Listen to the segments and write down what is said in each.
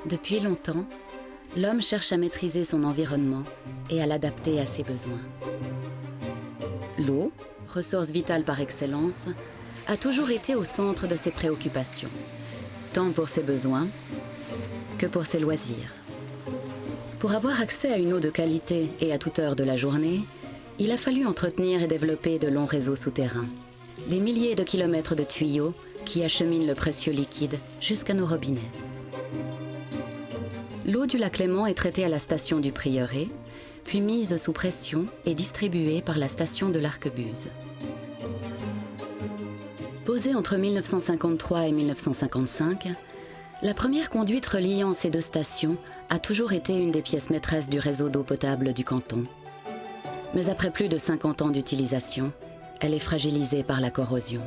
Depuis longtemps, l'homme cherche à maîtriser son environnement et à l'adapter à ses besoins. L'eau, ressource vitale par excellence, a toujours été au centre de ses préoccupations, tant pour ses besoins que pour ses loisirs. Pour avoir accès à une eau de qualité et à toute heure de la journée, il a fallu entretenir et développer de longs réseaux souterrains, des milliers de kilomètres de tuyaux qui acheminent le précieux liquide jusqu'à nos robinets. L'eau du lac Léman est traitée à la station du Prieuré, puis mise sous pression et distribuée par la station de l'Arquebuse. Posée entre 1953 et 1955, la première conduite reliant ces deux stations a toujours été une des pièces maîtresses du réseau d'eau potable du canton. Mais après plus de 50 ans d'utilisation, elle est fragilisée par la corrosion.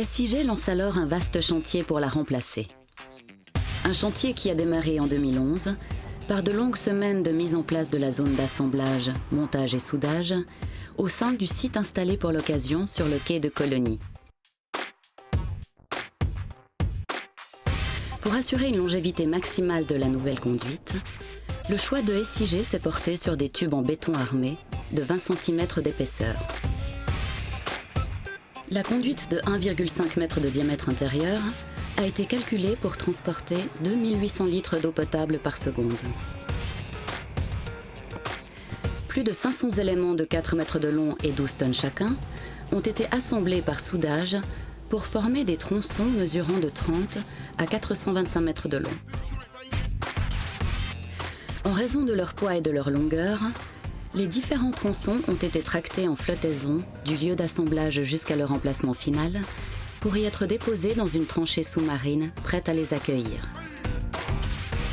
SIG lance alors un vaste chantier pour la remplacer. Un chantier qui a démarré en 2011 par de longues semaines de mise en place de la zone d'assemblage, montage et soudage au sein du site installé pour l'occasion sur le quai de Colonie. Pour assurer une longévité maximale de la nouvelle conduite, le choix de SIG s'est porté sur des tubes en béton armé de 20 cm d'épaisseur. La conduite de 1,5 m de diamètre intérieur a été calculée pour transporter 2800 litres d'eau potable par seconde. Plus de 500 éléments de 4 mètres de long et 12 tonnes chacun ont été assemblés par soudage pour former des tronçons mesurant de 30 à 425 mètres de long. En raison de leur poids et de leur longueur, les différents tronçons ont été tractés en flottaison du lieu d'assemblage jusqu'à leur emplacement final pour y être déposés dans une tranchée sous-marine prête à les accueillir.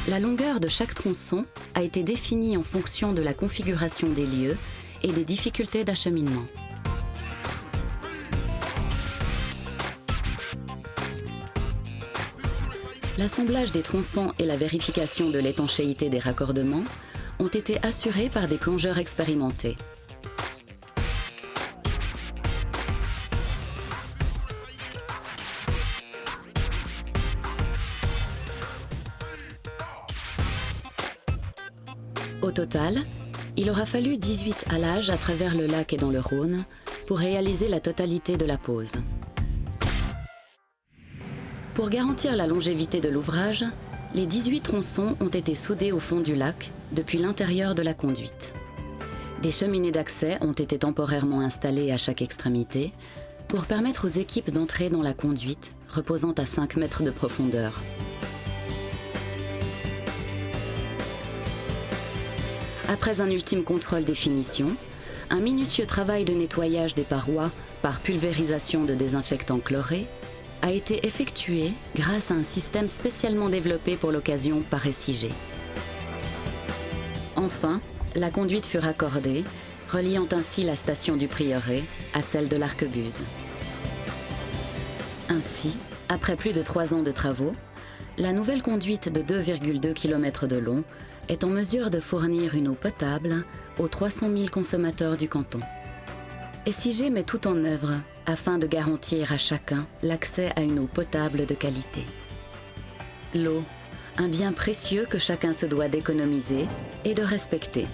La longueur de chaque tronçon a été définie en fonction de la configuration des lieux et des difficultés d'acheminement. L'assemblage des tronçons et la vérification de l'étanchéité des raccordements ont été assurés par des plongeurs expérimentés. Au total, il aura fallu 18 halages à travers le lac et dans le Rhône pour réaliser la totalité de la pose. Pour garantir la longévité de l'ouvrage, les 18 tronçons ont été soudés au fond du lac depuis l'intérieur de la conduite. Des cheminées d'accès ont été temporairement installées à chaque extrémité pour permettre aux équipes d'entrer dans la conduite reposant à 5 mètres de profondeur. Après un ultime contrôle des finitions, un minutieux travail de nettoyage des parois par pulvérisation de désinfectants chlorés a été effectué grâce à un système spécialement développé pour l'occasion par SIG. Enfin, la conduite fut raccordée, reliant ainsi la station du Prieuré à celle de l'Arquebuse. Ainsi, après plus de 3 ans de travaux, la nouvelle conduite de 2,2 km de long est en mesure de fournir une eau potable aux 300 000 consommateurs du canton. SIG met tout en œuvre afin de garantir à chacun l'accès à une eau potable de qualité. L'eau, un bien précieux que chacun se doit d'économiser et de respecter.